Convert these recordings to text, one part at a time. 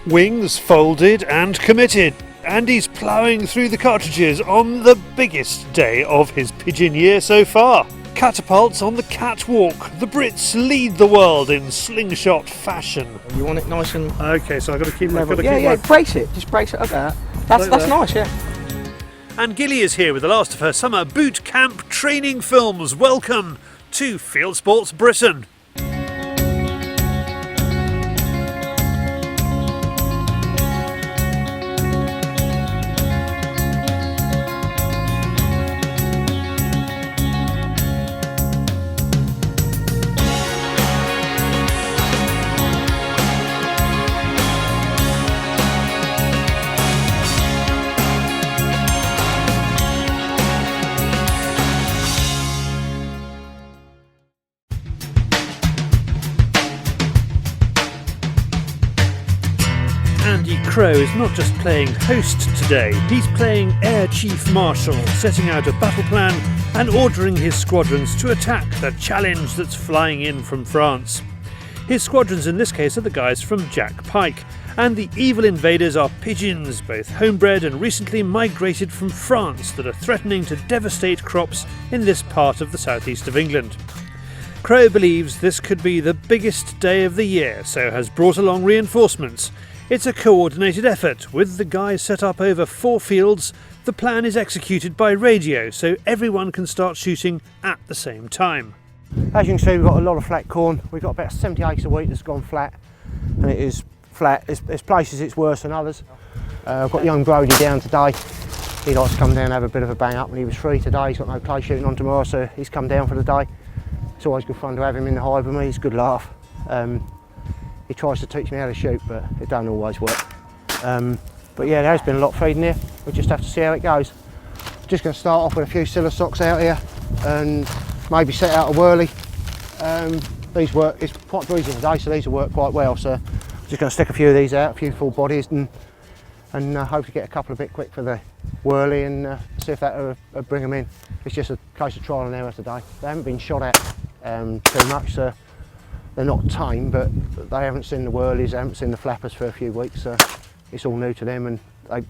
Wings folded and committed. Andy's ploughing through the cartridges on the biggest day of his pigeon year so far. Catapults on the catwalk. The Brits lead the world in slingshot fashion. You want it nice and... Okay, so I've got to keep level. Brace it. Just brace it like that. That's nice, yeah. And Gilly is here with the last of her summer boot camp training films. Welcome to Fieldsports Britain. Andy Crow is not just playing host today, he's playing Air Chief Marshal, setting out a battle plan and ordering his squadrons to attack the challenge that's flying in from France. His squadrons in this case are the guys from Jack Pike, and the evil invaders are pigeons, both homebred and recently migrated from France, that are threatening to devastate crops in this part of the southeast of England. Crow believes this could be the biggest day of the year, so has brought along reinforcements. It's a coordinated effort, with the guys set up over 4 fields. The plan is executed by radio, so everyone can start shooting at the same time. As you can see, we've got a lot of flat corn. We've got about 70 acres a week that's gone flat, and it is flat. There's places it's worse than others. I've got young Brody down today. He likes to come down and have a bit of a bang up when he was free today. He's got no clay shooting on tomorrow, so he's come down for the day. It's always good fun to have him in the hive with me. He's a good laugh. He tries to teach me how to shoot, but it don't always work. But yeah, there has been a lot of feeding here. We just have to see how it goes. Just going to start off with a few Silla socks out here and maybe set out a whirly. These work, it's quite breezy today, so these will work quite well. So I'm just going to stick a few of these out, a few full bodies, and hope to get a couple a bit quick for the whirly and see if that will bring them in. It's just a case of trial and error today. They haven't been shot at too much, so they're not tame, but they haven't seen the whirlies, they haven't seen the flappers for a few weeks, so it's all new to them, and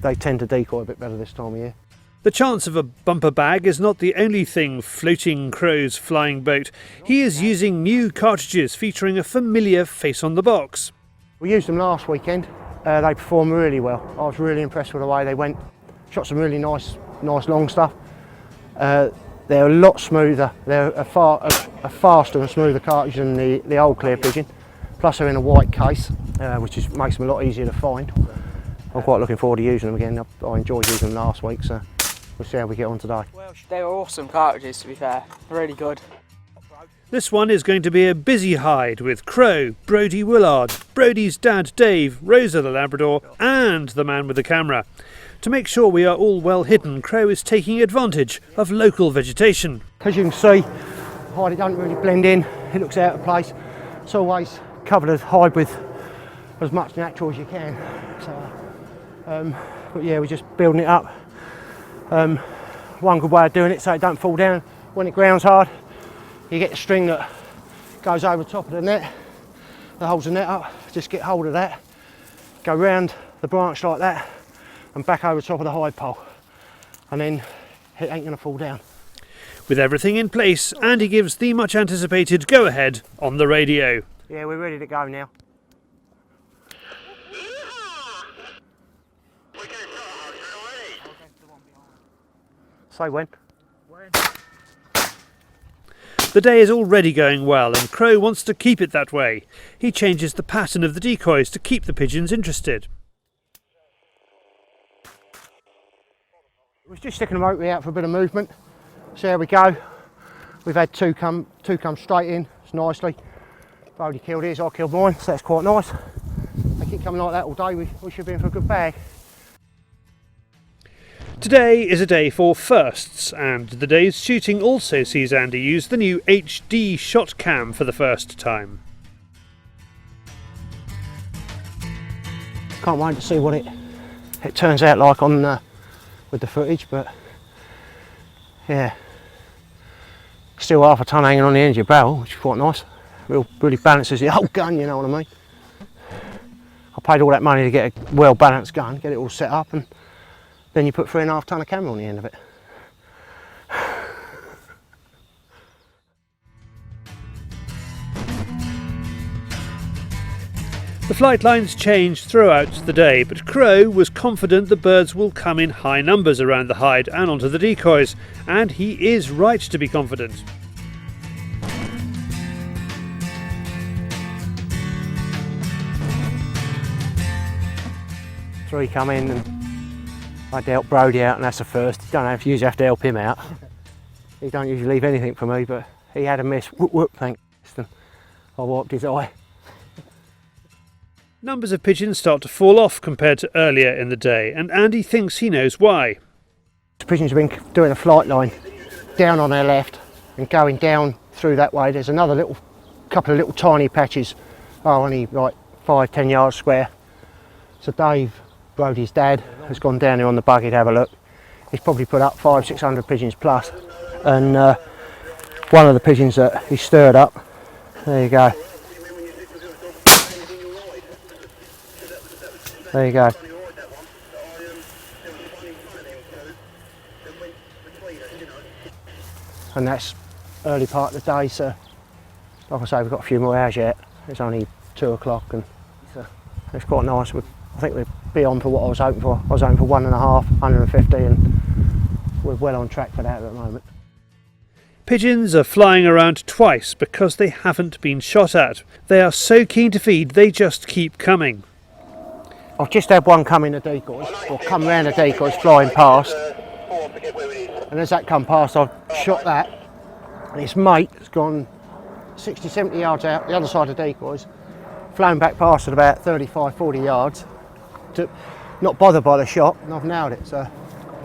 they tend to decoy a bit better this time of year. The chance of a bumper bag is not the only thing floating Crow's flying boat. He is using new cartridges featuring a familiar face on the box. We used them last weekend. They performed really well. I was really impressed with the way they went. Shot some really nice long stuff. They're a lot smoother. They're a faster and smoother cartridge than the old clear pigeon. Plus they're in a white case, which makes them a lot easier to find. I'm quite looking forward to using them again. I enjoyed using them last week, so we'll see how we get on today. They were awesome cartridges, to be fair. Really good. This one is going to be a busy hide with Crow, Brody Woollard, Brody's dad Dave, Rosa the Labrador and the man with the camera. To make sure we are all well hidden, Crow is taking advantage of local vegetation. As you can see, the hide, it doesn't really blend in, it looks out of place. It's always covered the hide with as much natural as you can. So, but yeah, we're just building it up. One good way of doing it so it don't fall down when it grounds hard, you get the string that goes over the top of the net, that holds the net up. Just get hold of that, go round the branch like that, and back over the top of the hide pole, and then it ain't going to fall down. With everything in place, Andy gives the much anticipated go-ahead on the radio. Yeah, we're ready to go now. Say when? The day is already going well and Crow wants to keep it that way. He changes the pattern of the decoys to keep the pigeons interested. We're just sticking the rotary out for a bit of movement. See how we go. We've had two come straight in nicely. Brody killed his, I killed mine, so that's quite nice. They keep coming like that all day, we should be in for a good bag. Today is a day for firsts, and the day's shooting also sees Andy use the new HD shot cam for the first time. Can't wait to see what it turns out like on with the footage, but yeah, still half a tonne hanging on the end of your barrel, which is quite nice. Really balances the whole gun, you know what I mean. paid all that money to get a well balanced gun, get it all set up, and then you put 3.5 tonne of camera on the end of it. The flight lines change throughout the day, but Crow was confident the birds will come in high numbers around the hide and onto the decoys, and he is right to be confident. 3 come in, and I dealt Brody out, and that's the first. You don't usually have to help him out. He don't usually leave anything for me, but he had a miss. Whoop whoop, thanks. I wiped his eye. Numbers of pigeons start to fall off compared to earlier in the day, and Andy thinks he knows why. The pigeons have been doing a flight line down on their left and going down through that way. There's another couple of little tiny patches, only like 5-10 yards square. So Dave, Brody's dad, has gone down there on the buggy to have a look. He's probably put up 500-600 pigeons plus, and one of the pigeons that he stirred up, there you go. There you go. And that's early part of the day, so like I say, we've got a few more hours yet. It's only 2 o'clock, and it's quite nice. I think we'll be on for what I was hoping for. I was hoping for 1.5, 150, and we're well on track for that at the moment. Pigeons are flying around twice because they haven't been shot at. They are so keen to feed, they just keep coming. I've just had one come in the decoys, or come round the decoys flying past, and as that come past I've shot that, and its mate has gone 60-70 yards out the other side of the decoys, flown back past at about 35-40 yards, to not bothered by the shot, and I've nailed it, so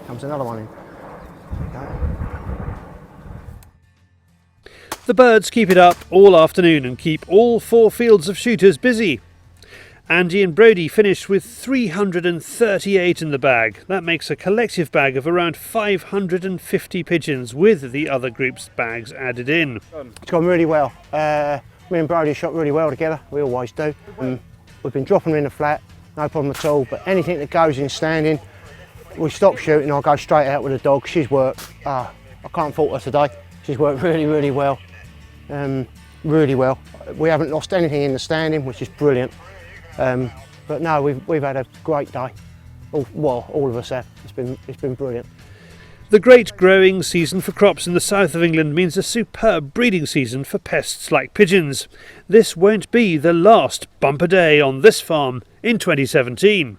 comes another one in. The birds keep it up all afternoon and keep all 4 fields of shooters busy. Andy and Brody finished with 338 in the bag. That makes a collective bag of around 550 pigeons with the other group's bags added in. It's gone really well. Me and Brody shot really well together, we always do. We've been dropping them in the flat, no problem at all, but anything that goes in standing, we stop shooting, I'll go straight out with the dog. She's worked, I can't fault her today. She's worked really, really well. Really well. We haven't lost anything in the standing, which is brilliant. But no, we've had a great day. All of us have. It's been brilliant. The great growing season for crops in the south of England means a superb breeding season for pests like pigeons. This won't be the last bumper day on this farm in 2017.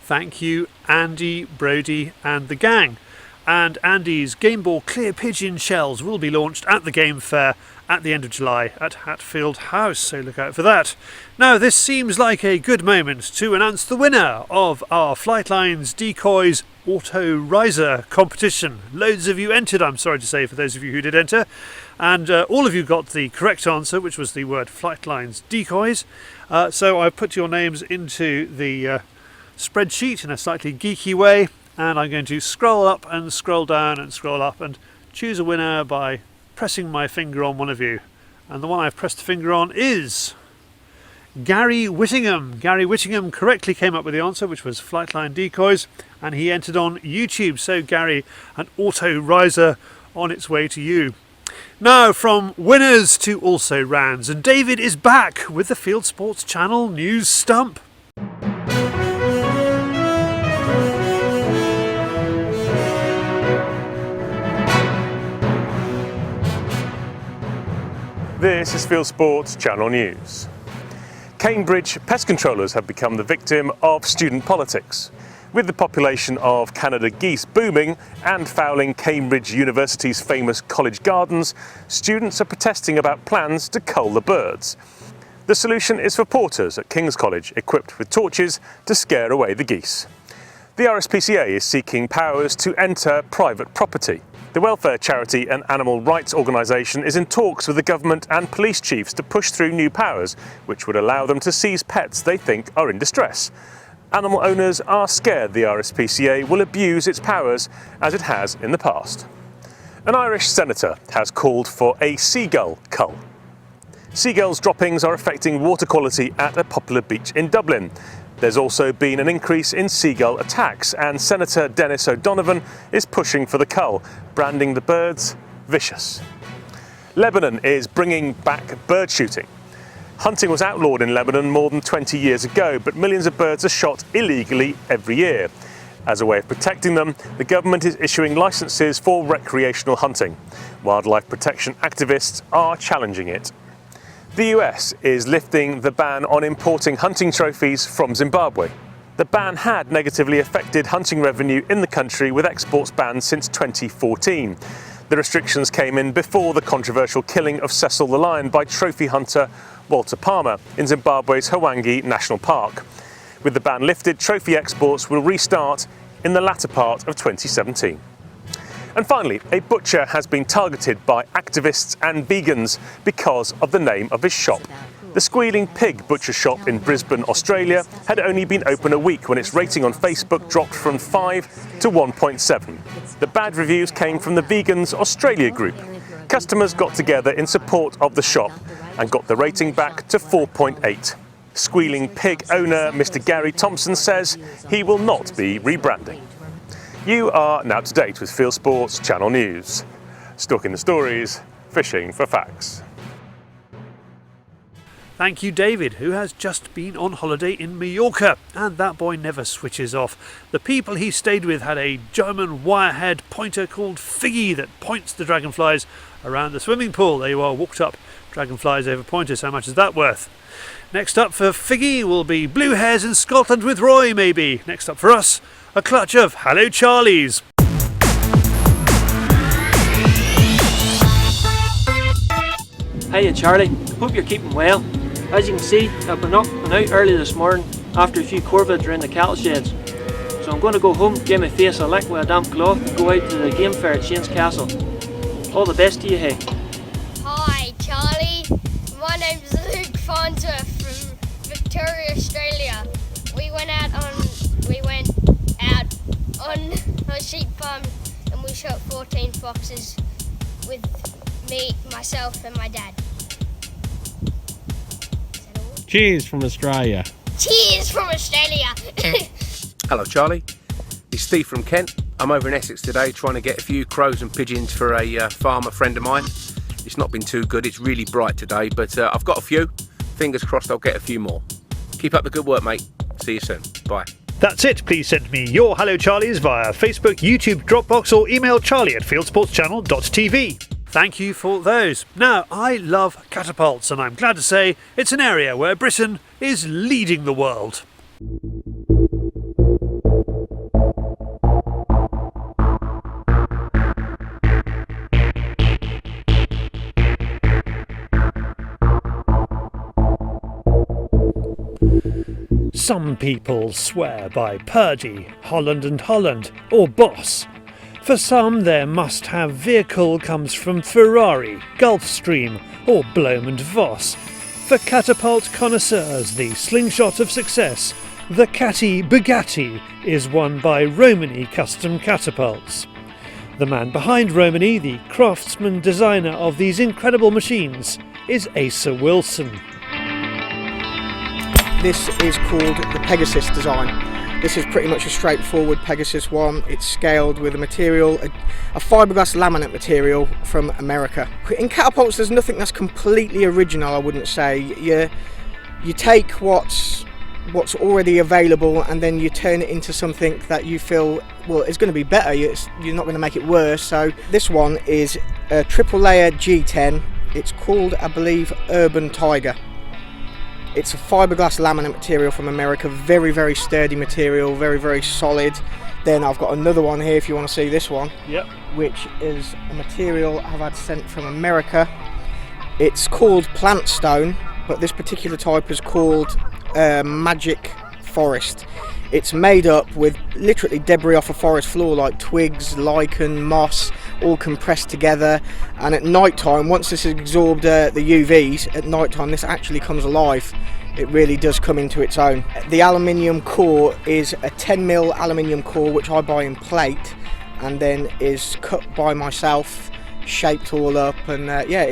Thank you, Andy, Brody and the gang. And Andy's Game Ball Clear Pigeon shells will be launched at the Game Fair at the end of July at Hatfield House, so look out for that. Now this seems like a good moment to announce the winner of our Flightlines Decoys Auto Riser competition. Loads of you entered, I'm sorry to say, for those of you who did enter, and all of you got the correct answer, which was the word Flightlines Decoys. So I've put your names into the spreadsheet in a slightly geeky way, and I'm going to scroll up and scroll down and scroll up and choose a winner by pressing my finger on one of you. And the one I've pressed the finger on is Gary Whittingham. Gary Whittingham correctly came up with the answer, which was Flightline Decoys, and he entered on YouTube. So Gary, an auto riser on its way to you. Now from winners to also rounds, and David is back with the Fieldsports Channel News Stump. This is Fieldsports Channel News. Cambridge pest controllers have become the victim of student politics. With the population of Canada geese booming and fouling Cambridge University's famous college gardens, students are protesting about plans to cull the birds. The solution is for porters at King's College equipped with torches to scare away the geese. The RSPCA is seeking powers to enter private property. The welfare charity and animal rights organisation is in talks with the government and police chiefs to push through new powers which would allow them to seize pets they think are in distress. Animal owners are scared the RSPCA will abuse its powers as it has in the past. An Irish senator has called for a seagull cull. Seagulls' droppings are affecting water quality at a popular beach in Dublin. There's also been an increase in seagull attacks, and Senator Dennis O'Donovan is pushing for the cull, branding the birds vicious. Lebanon is bringing back bird shooting. Hunting was outlawed in Lebanon more than 20 years ago, but millions of birds are shot illegally every year. As a way of protecting them, the government is issuing licences for recreational hunting. Wildlife protection activists are challenging it. The US is lifting the ban on importing hunting trophies from Zimbabwe. The ban had negatively affected hunting revenue in the country, with exports banned since 2014. The restrictions came in before the controversial killing of Cecil the lion by trophy hunter Walter Palmer in Zimbabwe's Hwange National Park. With the ban lifted, trophy exports will restart in the latter part of 2017. And finally, a butcher has been targeted by activists and vegans because of the name of his shop. The Squealing Pig butcher shop in Brisbane, Australia, had only been open a week when its rating on Facebook dropped from 5 to 1.7. The bad reviews came from the Vegans Australia group. Customers got together in support of the shop and got the rating back to 4.8. Squealing Pig owner Mr. Gary Thompson says he will not be rebranding. You are now up to date with Fieldsports Channel News. Stalking the stories, fishing for facts. Thank you, David, who has just been on holiday in Mallorca, and that boy never switches off. The people he stayed with had a German wirehead pointer called Figgy that points the dragonflies around the swimming pool. There you are, walked up, dragonflies over pointers. How much is that worth? Next up for Figgy will be Blue Hares in Scotland with Roy, maybe. Next up for us, a clutch of Hallo Charlies. Hiya Charlie, hope you're keeping well. As you can see, I've been up and out early this morning after a few corvids around the cattle sheds. So I'm going to go home, give my face a lick with a damp cloth and go out to the game fair at Shane's Castle. All the best to you, hey. Hi Charlie, my name's Luke Farnsworth from Victoria, Australia. We went out on a sheep farm and we shot 14 foxes with me, myself and my dad. Cheers from Australia. Cheers from Australia! Hello Charlie, it's Steve from Kent. I'm over in Essex today trying to get a few crows and pigeons for a farmer friend of mine. It's not been too good, it's really bright today, but I've got a few. Fingers crossed I'll get a few more. Keep up the good work, mate. See you soon. Bye. That's it. Please send me your Hallo Charlies via Facebook, YouTube, Dropbox or email charlie@fieldsportschannel.tv. Thank you for those. Now, I love catapults and I'm glad to say it's an area where Britain is leading the world. Some people swear by Purdy, Holland and Holland, or Boss. For some, their must-have vehicle comes from Ferrari, Gulfstream, or Blohm & Voss. For catapult connoisseurs, the slingshot of success, the Catty Bugatti, is won by Romani Custom Catapults. The man behind Romani, the craftsman designer of these incredible machines, is Asa Wilson. This is called the Pegasus design. This is pretty much a straightforward Pegasus one. It's scaled with a material, a fiberglass laminate material from America. In catapults there's nothing that's completely original, I wouldn't say. You take what's already available and then you turn it into something that you feel, well, it's going to be better, you're not going to make it worse. So this one is a triple layer G10. It's called, I believe, Urban Tiger. It's a fiberglass laminate material from America, very, very sturdy material, very, very solid. Then I've got another one here if you want to see this one, Yep. which is a material I've had sent from America. It's called plant stone, but this particular type is called Magic Forest. It's made up with literally debris off a forest floor like twigs, lichen, moss, all compressed together, and at night time, once this has absorbed the UVs, at night time this actually comes alive. It really does come into its own. The aluminium core is a 10mm aluminium core which I buy in plate and then is cut by myself, shaped all up, and yeah,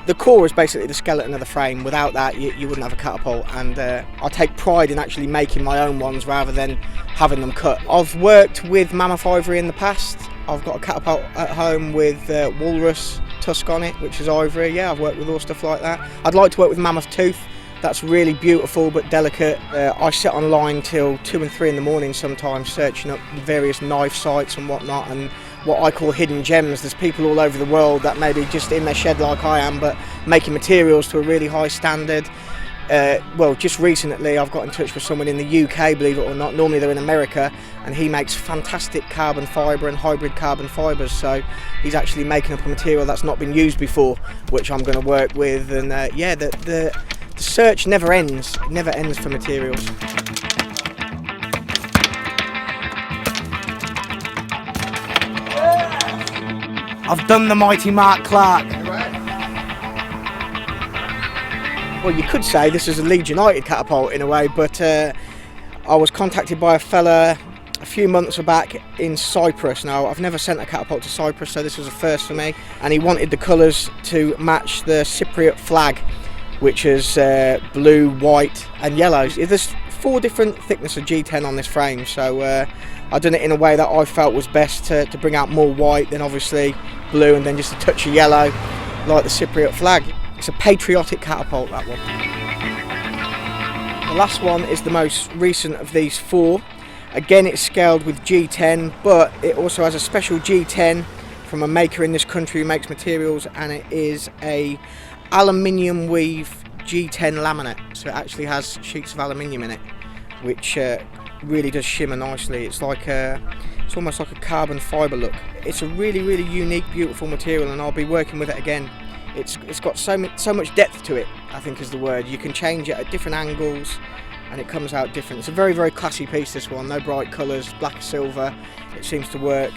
The core is basically the skeleton of the frame. Without that, you wouldn't have a catapult, and I take pride in actually making my own ones rather than having them cut. I've worked with mammoth ivory in the past. I've got a catapult at home with walrus tusk on it, which is ivory. Yeah, I've worked with all stuff like that. I'd like to work with mammoth tooth. That's really beautiful but delicate. I sit online till 2 and 3 in the morning sometimes, searching up various knife sites and whatnot, and what I call hidden gems. There's people all over the world that maybe just in their shed like I am, but making materials to a really high standard. Well, just recently I've got in touch with someone in the UK, believe it or not. Normally they're in America, and he makes fantastic carbon fibre and hybrid carbon fibres, so he's actually making up a material that's not been used before, which I'm going to work with. And yeah, the search never ends. It never ends for materials. I've done the mighty Mark Clark. Well, you could say this is a Leeds United catapult in a way, but I was contacted by a fella a few months back in Cyprus. Now, I've never sent a catapult to Cyprus, so this was a first for me. And he wanted the colours to match the Cypriot flag, which is blue, white and yellow. There's 4 different thickness of G10 on this frame, so I've done it in a way that I felt was best to bring out more white, then obviously blue, and then just a touch of yellow, like the Cypriot flag. It's a patriotic catapult, that one. The last one is the most recent of these 4. Again, it's scaled with G10, but it also has a special G10 from a maker in this country who makes materials, and it is a aluminium weave G10 laminate. So it actually has sheets of aluminium in it, which really does shimmer nicely. It's like it's almost like a carbon fibre look. It's a really, really unique, beautiful material, and I'll be working with it again. It's got so much depth to it, I think is the word. You can change it at different angles and it comes out different. It's a very, very classy piece, this one. No bright colours, black, silver. It seems to work.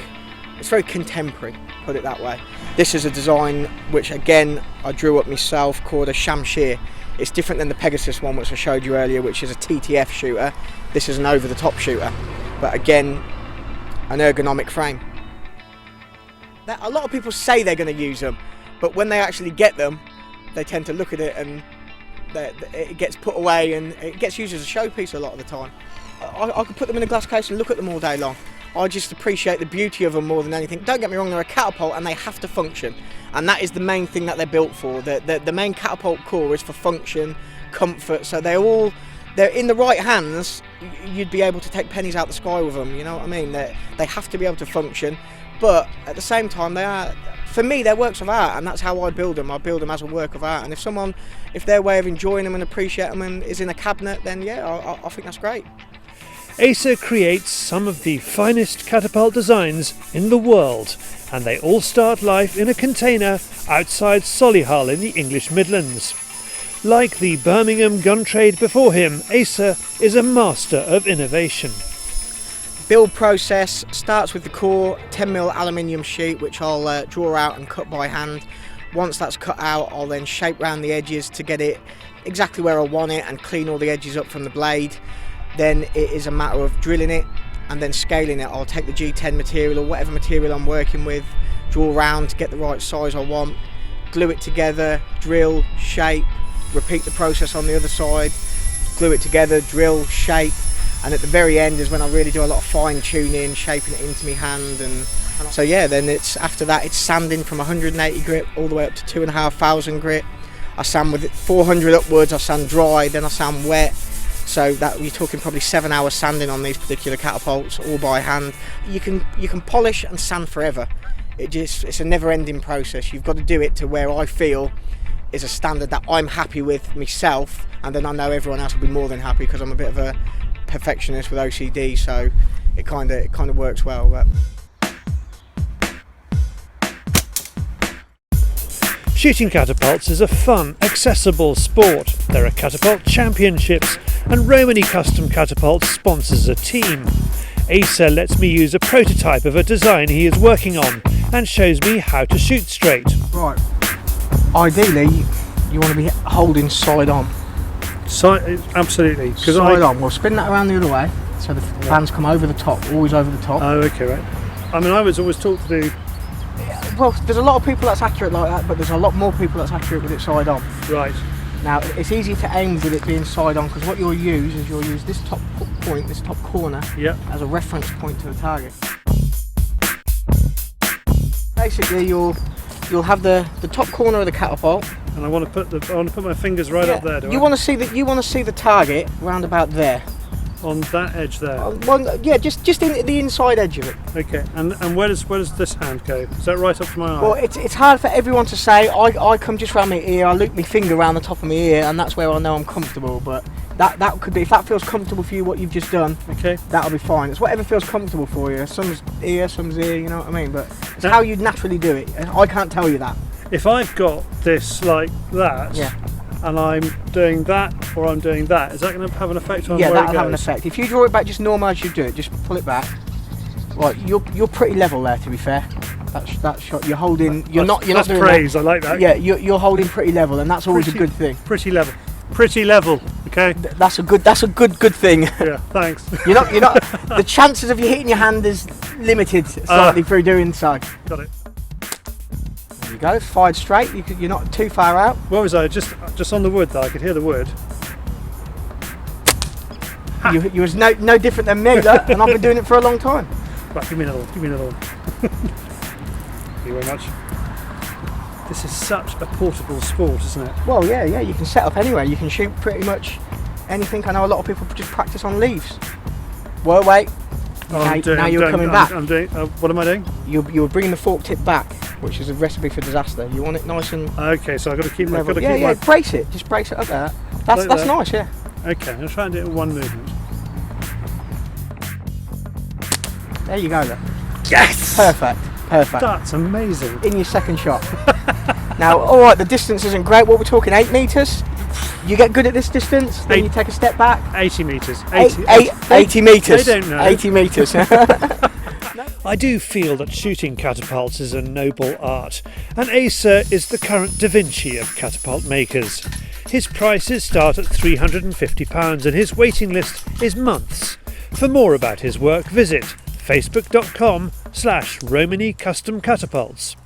It's very contemporary, put it that way. This is a design which, again, I drew up myself, called a Shamshir. It's different than the Pegasus one, which I showed you earlier, which is a TTF shooter. This is an over-the-top shooter, but again, an ergonomic frame. A lot of people say they're going to use them, but when they actually get them, they tend to look at it and it gets put away, and it gets used as a showpiece a lot of the time. I could put them in a glass case and look at them all day long. I just appreciate the beauty of them more than anything. Don't get me wrong, they're a catapult and they have to function, and that is the main thing that they're built for. The main catapult core is for function, comfort, so they're in the right hands. You'd be able to take pennies out the sky with them, you know what I mean? They have to be able to function, but at the same time, for me, they're works of art, and that's how I build them. I build them as a work of art, and if their way of enjoying them and appreciating them is in a cabinet, then yeah, I think that's great. Asa creates some of the finest catapult designs in the world, and they all start life in a container outside Solihull in the English Midlands. Like the Birmingham gun trade before him, Asa is a master of innovation. Build process starts with the core 10mm aluminium sheet, which I'll draw out and cut by hand. Once that's cut out, I'll then shape round the edges to get it exactly where I want it and clean all the edges up from the blade. Then it is a matter of drilling it and then scaling it. I'll take the G10 material or whatever material I'm working with, draw around to get the right size I want, glue it together, drill, shape, repeat the process on the other side, glue it together, drill, shape, and at the very end is when I really do a lot of fine tuning, shaping it into my hand. And so yeah, then after that it's sanding from 180 grit all the way up to 2,500 grit. I sand with it 400 upwards, I sand dry, then I sand wet. So that you're talking probably 7 hours sanding on these particular catapults, all by hand. You can polish and sand forever. It's a never-ending process. You've got to do it to where I feel is a standard that I'm happy with myself, and then I know everyone else will be more than happy, because I'm a bit of a perfectionist with OCD. So it kind of works well. But Shooting catapults is a fun, accessible sport. There are catapult championships, and Romany Custom Catapults sponsors a team. Asa lets me use a prototype of a design he is working on and shows me how to shoot straight. Right, ideally you want to be holding side on. Absolutely. Side on. We'll spin that around the other way so the fans come over the top, always over the top. Oh, okay, right. I mean, I was always taught to do well, there's a lot of people that's accurate like that, but there's a lot more people that's accurate with it side on. Right. Now, it's easy to aim with it being side on, because what you'll use is you'll use this top point, this top corner, as a reference point to the target. Basically, you'll have the top corner of the catapult. And I want to put my fingers right up there. You want to see the target round about there. On that edge there. Well, yeah, just in the inside edge of it. Okay. And where does this hand go? Is that right up to my eye? Well, it's hard for everyone to say. I come just round my ear. I loop my finger around the top of my ear, and that's where I know I'm comfortable. But that could be, if that feels comfortable for you, what you've just done. Okay. That'll be fine. It's whatever feels comfortable for you. Some's ear, some's ear. You know what I mean? But it's how you naturally do it. I can't tell you that. If I've got this like that, and I'm doing that or I'm doing that, is that going to have an effect on where it goes? Yeah, that'll have an effect. If you draw it back just normal as you do it, just pull it back. Right, you're pretty level there, to be fair. That shot you're holding. You're not doing praise. That. I like that. Yeah, you're holding pretty level, and that's always a good thing. Pretty level. Pretty level. Okay. That's a good thing. Yeah. Thanks. You're not. The chances of you hitting your hand is limited slightly through doing so. Got it. There you go. Fired straight. You're not too far out. Where was I? Just on the wood though. I could hear the wood. You was no different than me, look, and I've been doing it for a long time. Right, give me another one. Thank you very much. This is such a portable sport, isn't it? Well, yeah, you can set up anywhere. You can shoot pretty much anything. I know a lot of people just practice on leaves. Well, wait. Now you're coming back. I'm doing. What am I doing? You're bringing the fork tip back, which is a recipe for disaster. You want it nice and. Okay, so I've got to keep my. Brace it. Just brace it up there. That's nice, yeah. Okay, I'm going to try and do it in one movement. There you go, look. Yes! Perfect. That's amazing. In your second shot. Now, alright, the distance isn't great. What we're talking, 8 metres? You get good at this distance, then you take a step back. 80 metres. 80 metres. They don't know. 80 metres. I do feel that shooting catapults is a noble art, and Acer is the current Da Vinci of catapult makers. His prices start at £350 and his waiting list is months. For more about his work, visit facebook.com/Romany Custom Catapults.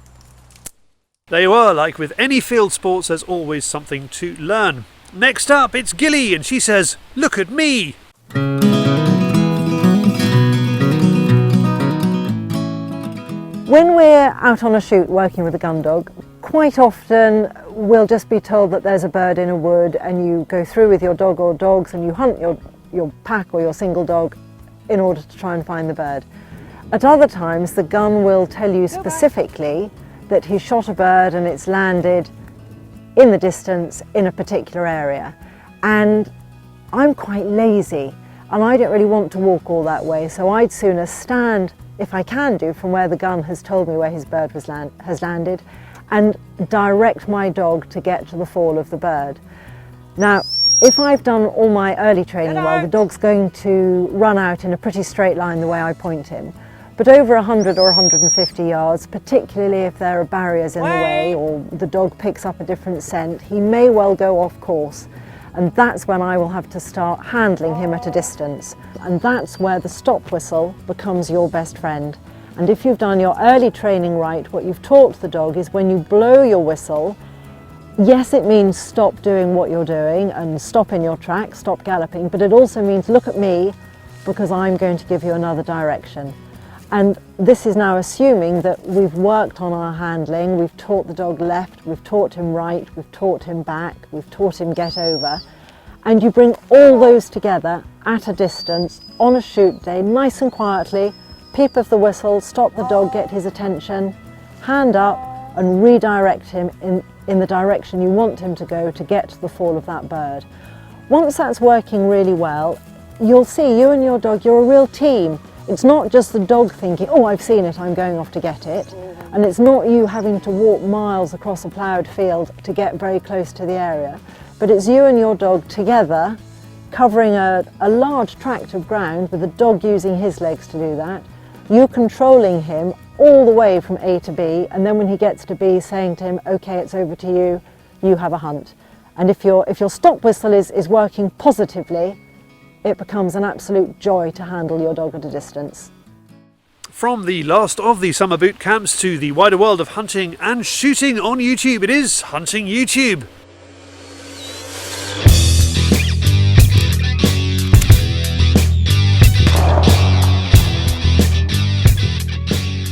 There you are, like with any field sports, there's always something to learn. Next up, it's Gilly, and she says, "Look at me!" When we're out on a shoot working with a Gundog, quite often we'll just be told that there's a bird in a wood, and you go through with your dog or dogs and you hunt your pack or your single dog in order to try and find the bird. At other times the gun will tell you specifically that he shot a bird and it's landed in the distance in a particular area. And I'm quite lazy and I don't really want to walk all that way, so I'd sooner stand, if I can do, from where the gun has told me where his bird has landed, and direct my dog to get to the fall of the bird. Now, if I've done all my early training well, the dog's going to run out in a pretty straight line the way I point him. But over 100 or 150 yards, particularly if there are barriers in the way or the dog picks up a different scent, he may well go off course. And that's when I will have to start handling him at a distance. And that's where the stop whistle becomes your best friend. And if you've done your early training right, what you've taught the dog is when you blow your whistle, yes, it means stop doing what you're doing and stop in your track, stop galloping, but it also means look at me because I'm going to give you another direction. And this is now assuming that we've worked on our handling, we've taught the dog left, we've taught him right, we've taught him back, we've taught him get over. And you bring all those together at a distance on a shoot day, nice and quietly, peep of the whistle, stop the dog, get his attention, hand up and redirect him in the direction you want him to go to get to the fall of that bird. Once that's working really well, you'll see you and your dog, you're a real team. It's not just the dog thinking, oh, I've seen it, I'm going off to get it. And it's not you having to walk miles across a ploughed field to get very close to the area. But it's you and your dog together covering a large tract of ground with the dog using his legs to do that. You controlling him all the way from A to B, and then when he gets to B, saying to him, okay, it's over to you, you have a hunt. And if your stop whistle is working positively, it becomes an absolute joy to handle your dog at a distance. From the last of the summer boot camps to the wider world of hunting and shooting on YouTube, it is Hunting YouTube.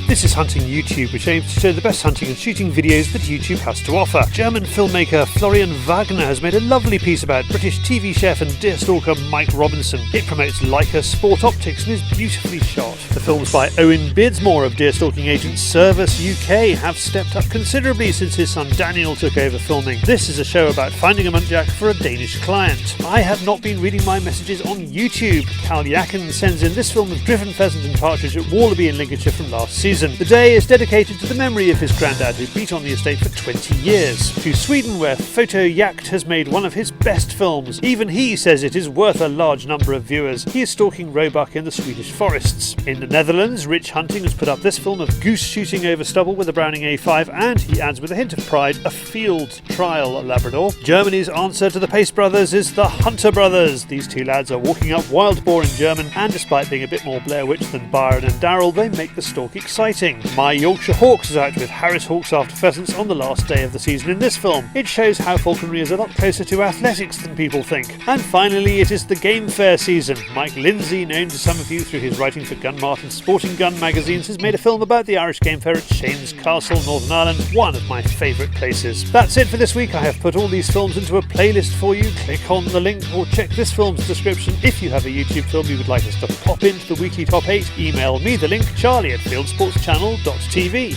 This is Hunting YouTube, which aims to show the best hunting and shooting videos that YouTube has to offer. German filmmaker Florian Wagner has made a lovely piece about British TV chef and deerstalker Mike Robinson. It promotes Leica sport optics and is beautifully shot. The films by Owen Beardsmore of deerstalking agent Service UK have stepped up considerably since his son Daniel took over filming. This is a show about finding a muntjac for a Danish client. I have not been reading my messages on YouTube. Cal Yacken sends in this film of driven pheasant and partridge at Wallaby in Lincolnshire from last season. The day is dedicated to the memory of his granddad who beat on the estate for 20 years. To Sweden, where Photo Jakt has made one of his best films. Even he says it is worth a large number of viewers. He is stalking roebuck in the Swedish forests. In the Netherlands, Rich Hunting has put up this film of goose shooting over stubble with a Browning A5, and he adds with a hint of pride a field trial Labrador. Germany's answer to the Pace brothers is the Hunter brothers. These two lads are walking up wild boar in German, and despite being a bit more Blair Witch than Byron and Darrell, they make the stalk exciting. My Yorkshire Hawks is out with Harris Hawks after pheasants on the last day of the season in this film. It shows how falconry is a lot closer to athletics than people think. And finally, it is the Game Fair season. Mike Lindsay, known to some of you through his writing for Gunmart and Sporting Gun magazines, has made a film about the Irish Game Fair at Shane's Castle, Northern Ireland, one of my favourite places. That's it for this week. I have put all these films into a playlist for you. Click on the link or check this film's description. If you have a YouTube film you would like us to pop into the weekly top 8, email me the link, charlie@fieldsportschannel.tv.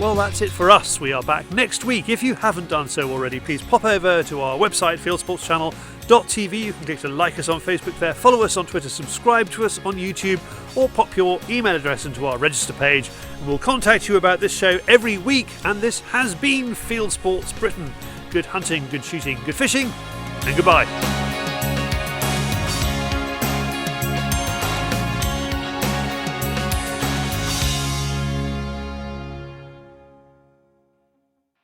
Well, that's it for us. We are back next week. If you haven't done so already, please pop over to our website, fieldsportschannel.tv. You can click to like us on Facebook there, follow us on Twitter, subscribe to us on YouTube, or pop your email address into our register page. And we'll contact you about this show every week. And this has been Field Sports Britain. Good hunting, good shooting, good fishing, and goodbye.